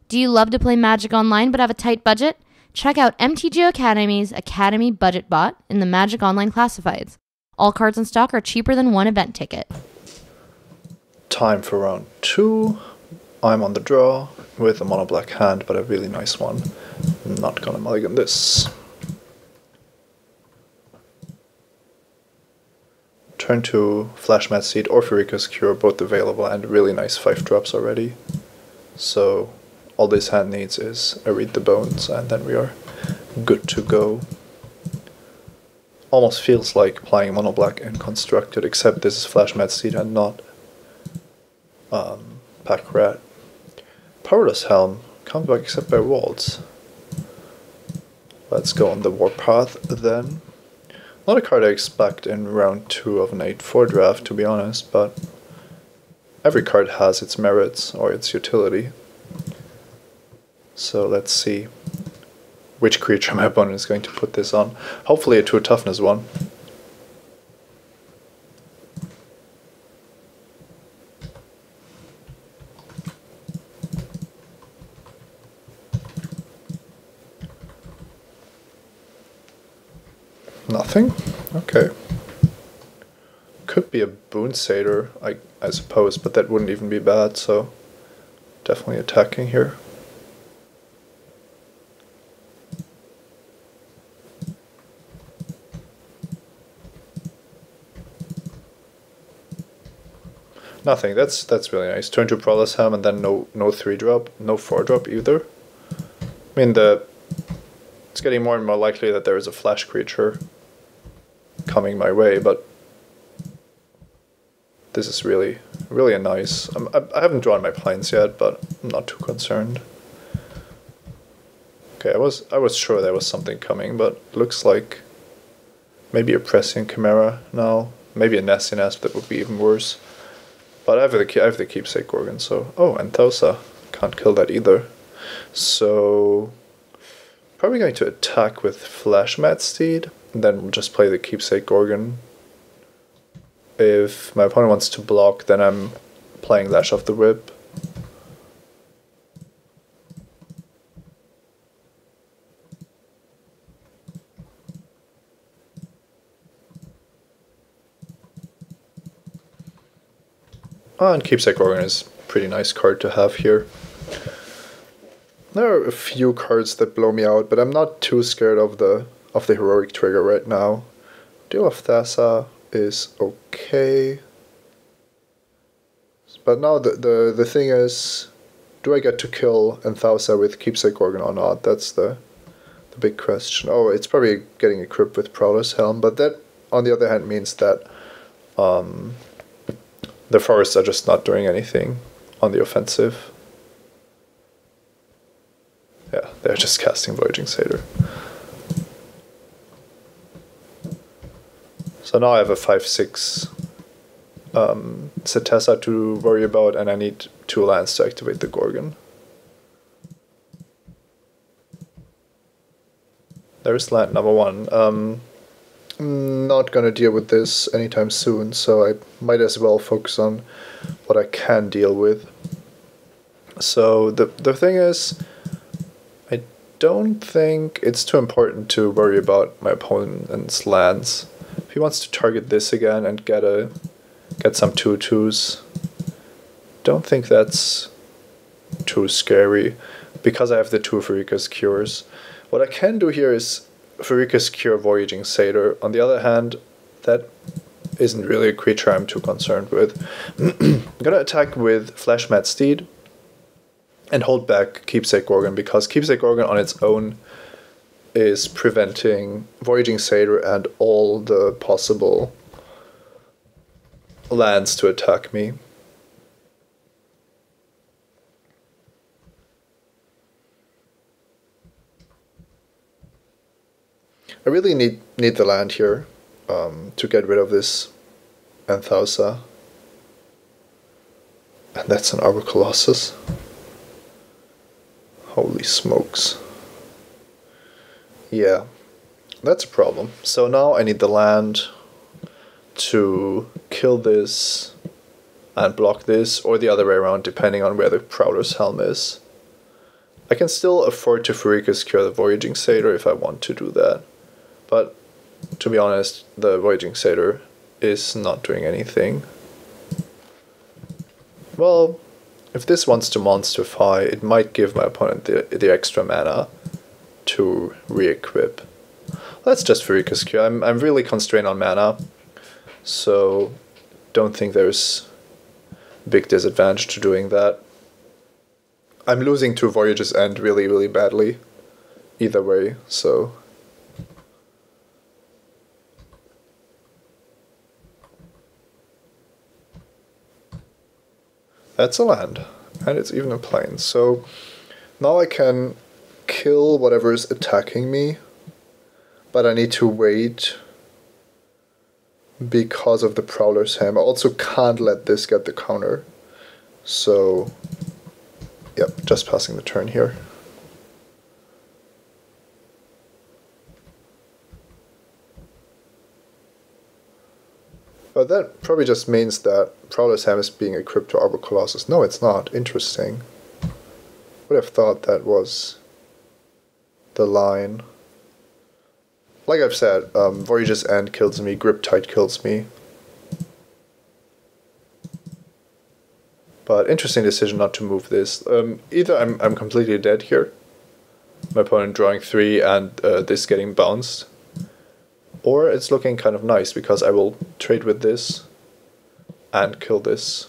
Do you love to play Magic Online but have a tight budget? Check out Mtgo Academy's Academy Budget Bot in the Magic Online Classifieds. All cards in stock are cheaper than one event ticket. Time for round 2. I'm on the draw with a mono black hand, but a really nice one. I'm not gonna mulligan this. Turn 2, Flash Mad Seed or Furica's Cure, both available and really nice 5-drops already. So all this hand needs is a Read the Bones and then we are good to go. Almost feels like playing mono black in Constructed, except this is Flash Mad Seed and not Pack Rat. Powerless Helm, can't back except by Waltz. Let's go on the Warpath then. Not a card I expect in round 2 of an 8-4 draft, to be honest, but every card has its merits or its utility. So let's see which creature my opponent is going to put this on. Hopefully a 2 toughness one. Nothing? Okay. Could be a Boon Satyr, I suppose, but that wouldn't even be bad, so definitely attacking here. Nothing, that's really nice. Turn to Prowler's Helm and then no 3-drop, no 4-drop either. I mean, it's getting more and more likely that there is a flash creature coming my way, but this is really a nice. I haven't drawn my planes yet, but I'm not too concerned. Okay, I was sure there was something coming, but looks like maybe a Prescient Chimera now, maybe a Nasty Nasp that would be even worse. But I have the Keepsake Gorgon, so and Thausa, can't kill that either. So probably going to attack with Flash Mad Steed. And then we'll just play the Keepsake Gorgon. If my opponent wants to block, then I'm playing Lash of the Whip. And Keepsake Gorgon is a pretty nice card to have here. There are a few cards that blow me out, but I'm not too scared of the heroic trigger right now. Deal of Thassa is okay. But now the thing is, do I get to kill Thassa with Keepsake Gorgon or not? That's the big question. Oh, it's probably getting equipped with Prowler's Helm, but that on the other hand means that the forests are just not doing anything on the offensive. Yeah, they're just casting Voyaging Satyr. So now I have a 5/6 Setessa to worry about, and I need 2 lands to activate the Gorgon. There's land number 1. I'm not gonna deal with this anytime soon, so I might as well focus on what I can deal with. So the thing is, I don't think it's too important to worry about my opponent's lands. If he wants to target this again and get some 2/2s, don't think that's too scary, because I have the 2 Furica's Cures. What I can do here is Furica's Cure Voyaging Satyr. On the other hand, that isn't really a creature I'm too concerned with. I'm gonna attack with Flash Mad Steed and hold back Keepsake Gorgon, because Keepsake Gorgon on its own is preventing Voyaging Satyr and all the possible lands to attack me. I really need the land here to get rid of this Anthausa. And that's an Arbor Colossus. Holy smokes. Yeah, that's a problem. So now I need the land to kill this and block this, or the other way around, depending on where the Prowler's Helm is. I can still afford to Furika's Cure the Voyaging Satyr if I want to do that. But to be honest, the Voyaging Satyr is not doing anything. Well, if this wants to monsterify, it might give my opponent the extra mana to re-equip. Let's just Furika's Cure. I'm really constrained on mana, so don't think there's a big disadvantage to doing that. I'm losing to Voyage's End really, really badly either way, so... That's a land, and it's even a plane. So now I can kill whatever is attacking me, but I need to wait because of the Prowler's Hammer. I also can't let this get the counter. So, yep, just passing the turn here. But that probably just means that Prowler's Ham is being equipped to Arbor Colossus. No, it's not. Interesting. Would have thought that was the line. Like I've said, Voyage's End kills me, Griptide kills me. But interesting decision not to move this. Either I'm completely dead here, my opponent drawing 3 and this getting bounced. Or it's looking kind of nice because I will trade with this and kill this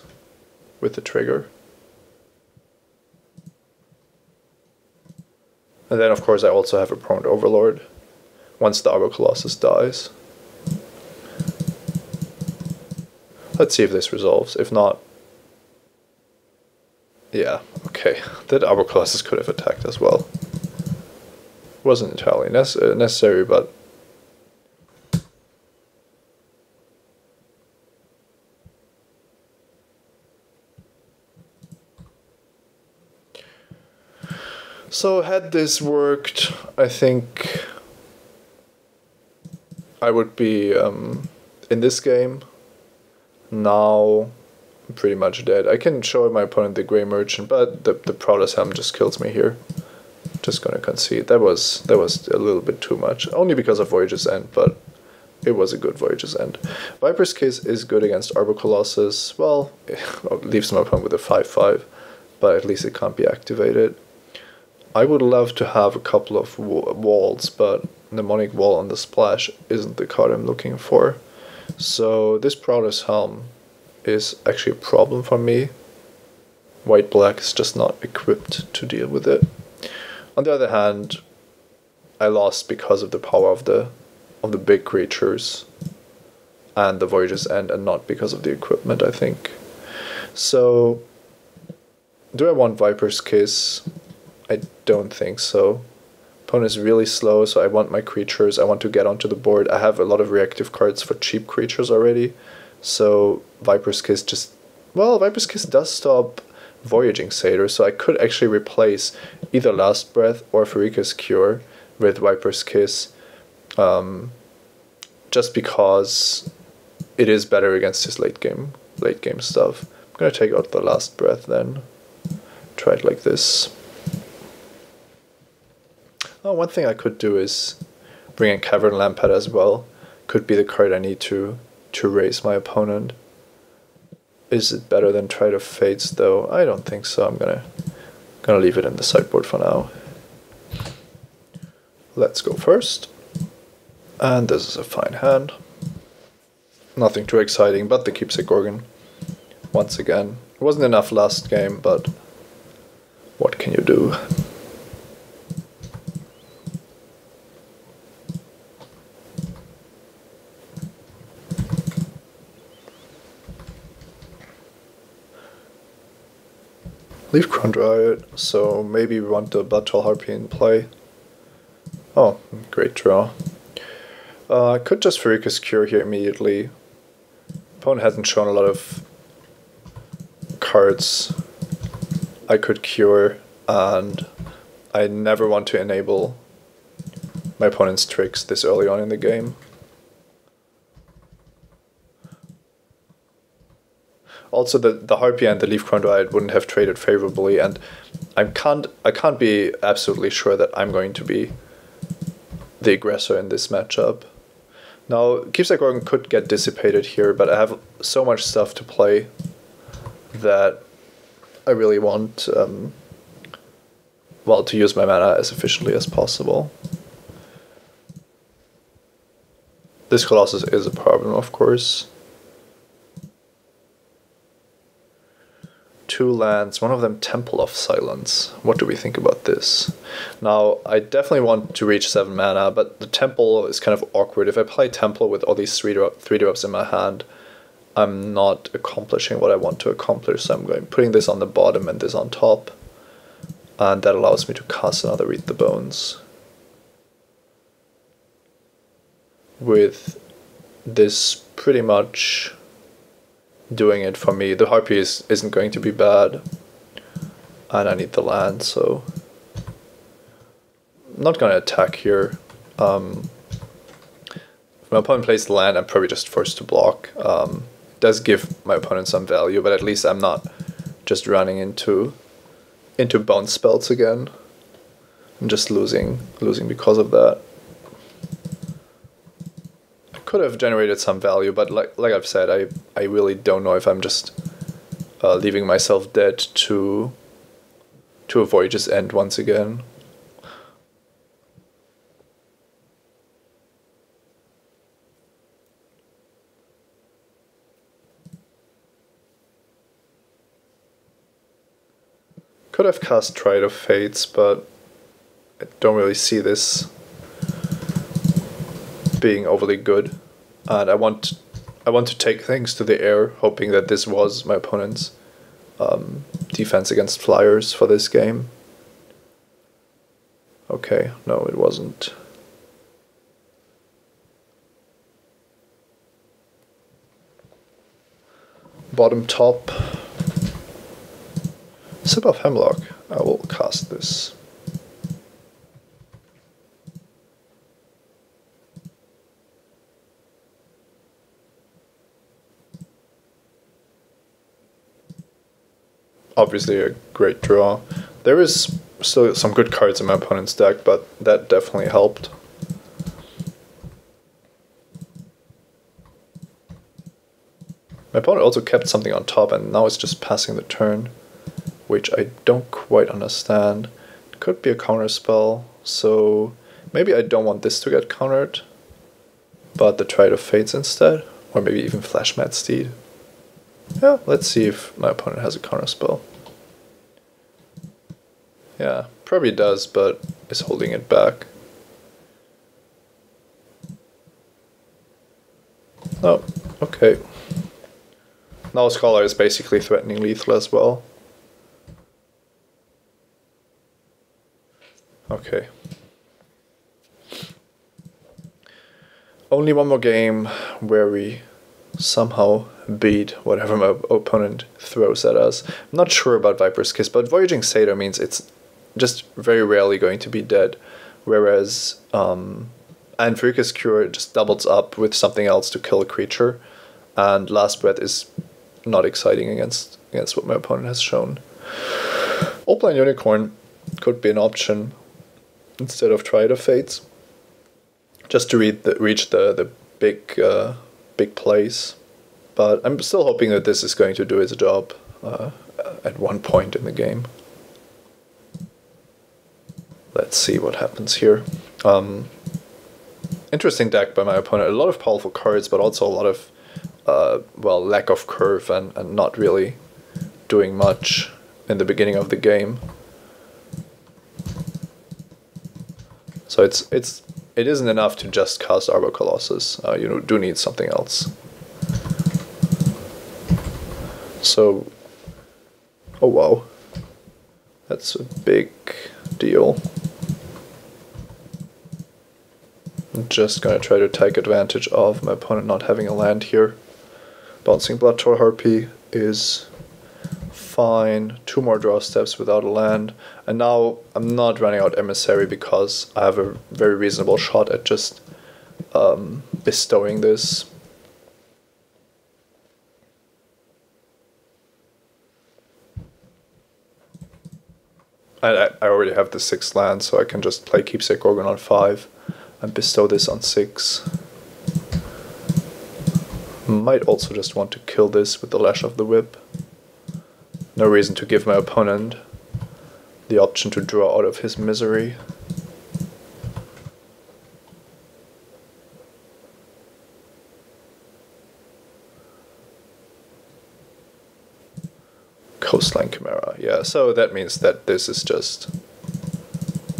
with the trigger. And then of course I also have a prone Overlord once the Arbor Colossus dies. Let's see if this resolves. If not... Yeah, okay. That Arbor Colossus could have attacked as well. Wasn't entirely necessary, but... So had this worked, I think I would be in this game. Now I'm pretty much dead. I can show my opponent the Grey Merchant, but the Prowler's Helm just kills me here. Just gonna concede. That was a little bit too much. Only because of Voyage's End, but it was a good Voyage's End. Viper's Kiss is good against Arbor Colossus. Well, it leaves my opponent with a 5/5, but at least it can't be activated. I would love to have a couple of walls, but Mnemonic Wall on the splash isn't the card I'm looking for. So this Prowler's Helm is actually a problem for me. White-black is just not equipped to deal with it. On the other hand, I lost because of the power of the big creatures and the Voyage's End, and not because of the equipment, I think. So, do I want Viper's Kiss? I don't think so. Opponent is really slow, so I want my creatures. I want to get onto the board. I have a lot of reactive cards for cheap creatures already. So Viper's Kiss just... Well, Viper's Kiss does stop Voyaging Satyr, so I could actually replace either Last Breath or Furika's Cure with Viper's Kiss. Just because it is better against his late game stuff. I'm gonna take out the Last Breath then. Try it like this. Oh, one thing I could do is bring in Cavern Lampad as well. Could be the card I need to raise my opponent. Is it better than Tide of Fates though? I don't think so. I'm gonna leave it in the sideboard for now. Let's go first. And this is a fine hand. Nothing too exciting, but the Keepsake Gorgon. Once again. It wasn't enough last game, but what can you do? Leaf Crown Dryad, so maybe we want the Bloodtall Harpy in play. Oh, great draw. I could just Furika's Cure here immediately. Opponent hasn't shown a lot of cards I could cure, and I never want to enable my opponent's tricks this early on in the game. Also, the Harpy and the Leaf Crown Dryad wouldn't have traded favorably, and I can't be absolutely sure that I'm going to be the aggressor in this matchup. Now, Keepsake Organ could get dissipated here, but I have so much stuff to play that I really want, well, to use my mana as efficiently as possible. This Colossus is a problem, of course. 2 lands, one of them Temple of Silence. What do we think about this? Now, I definitely want to reach 7 mana, but the Temple is kind of awkward. If I play Temple with all these 3-drops in my hand, I'm not accomplishing what I want to accomplish, so I'm putting this on the bottom and this on top. And that allows me to cast another Read the Bones. With this pretty much doing it for me. The Harpy isn't going to be bad, and I need the land, so I'm not going to attack here. If my opponent plays the land, I'm probably just forced to block. It does give my opponent some value, but at least I'm not just running into bounce spells again. I'm just losing because of that. Could have generated some value, but like I've said, I really don't know if I'm just leaving myself dead to a Voyage's End once again. Could have cast Triad of Fates, but I don't really see this being overly good, and I want to take things to the air, hoping that this was my opponent's defense against flyers for this game. Okay, no, it wasn't. Bottom top. Sip of Hemlock. I will cast this. Obviously a great draw. There is still some good cards in my opponent's deck, but that definitely helped. My opponent also kept something on top, and now it's just passing the turn, which I don't quite understand. It could be a counter spell, so maybe I don't want this to get countered, but the Triad of Fates instead, or maybe even Flash Mad Steed. Yeah, let's see if my opponent has a counter spell. Yeah, probably does, but is holding it back. Oh, okay. Now Scholar is basically threatening lethal as well. Okay. Only one more game where we somehow beat whatever my opponent throws at us. I'm not sure about Viper's Kiss, but Voyaging Satyr means it's just very rarely going to be dead, whereas Anfrika's Cure just doubles up with something else to kill a creature, and Last Breath is not exciting against what my opponent has shown. Opal and Unicorn could be an option instead of Triad of Fates, just to reach the big plays. But I'm still hoping that this is going to do its job at one point in the game. Let's see what happens here. Interesting deck by my opponent. A lot of powerful cards, but also a lot of well, lack of curve and not really doing much in the beginning of the game. So it isn't enough to just cast Arbor Colossus. You do need something else. So, oh wow, that's a big deal. I'm just gonna try to take advantage of my opponent not having a land here. Bouncing Bloodtor Harpy is fine. 2 more draw steps without a land, and now I'm not running out Emissary because I have a very reasonable shot at just bestowing this. I already have the 6th land, so I can just play Keepsake Organ on 5 and bestow this on 6. Might also just want to kill this with the Lash of the Whip. No reason to give my opponent the option to draw out of his misery. Coastline Chimera, yeah, so that means that this is just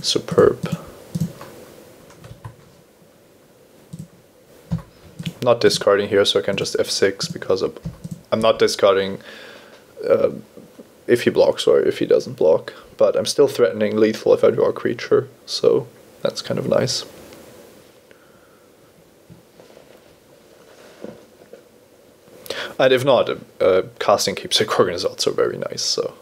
superb. Not discarding here, so I can just F6 because I'm not discarding if he blocks or if he doesn't block, but I'm still threatening lethal if I draw a creature, so that's kind of nice. And if not, casting Keepsake Organ is also very nice, so.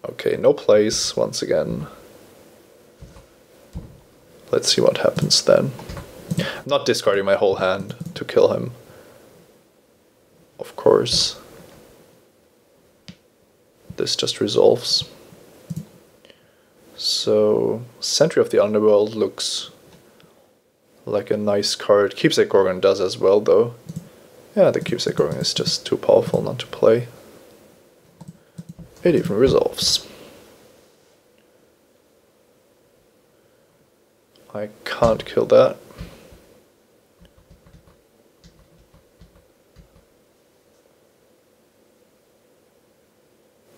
Okay, no place, once again. Let's see what happens then. I'm not discarding my whole hand to kill him. Of course. This just resolves. So, Sentry of the Underworld looks like a nice card. Keepsake Organ does as well, though. Yeah, the Keepsake Organ is just too powerful not to play. It even resolves. I can't kill that.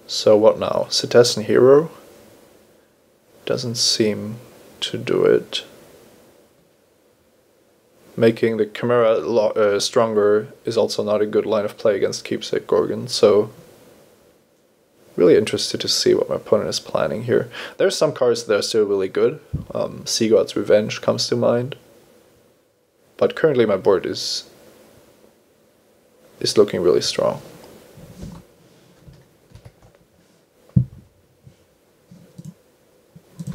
So what now? Citizen Hero? Doesn't seem to do it. Making the Chimera stronger is also not a good line of play against Keepsake Organ, so really interested to see what my opponent is planning here. There's some cards that are still really good. Sea God's Revenge comes to mind. But currently my board is looking really strong.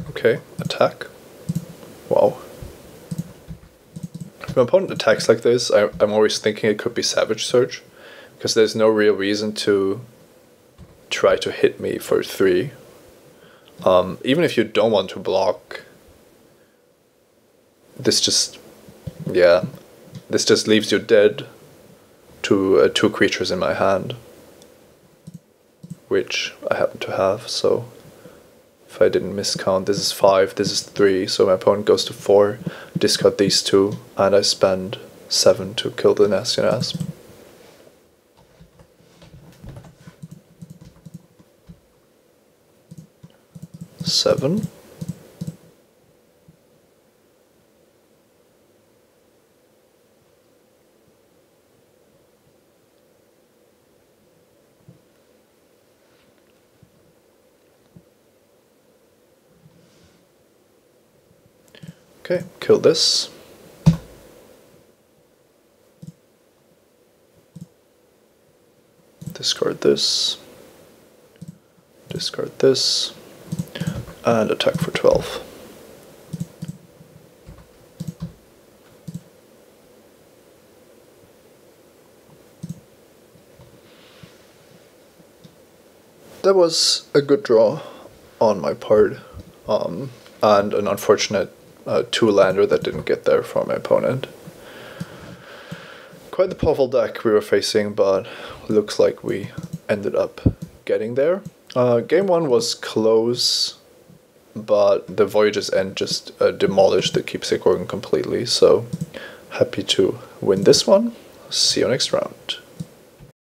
Okay, attack. Wow. If my opponent attacks like this, I'm always thinking it could be Savage Surge, because there's no real reason to try to hit me for 3. Even if you don't want to block, this just leaves you dead to 2 creatures in my hand, which I happen to have, so if I didn't miscount, this is 5, this is 3, so my opponent goes to 4, discard these 2, and I spend 7 to kill the Nastian Asp. Seven. Okay, kill this. Discard this. Discard this. And attack for 12. That was a good draw on my part, and an unfortunate 2-lander that didn't get there for my opponent. Quite the powerful deck we were facing, but looks like we ended up getting there. Game 1 was close, but the Voyage's End just demolished the Keepsake Organ completely, so happy to win this one. See you next round.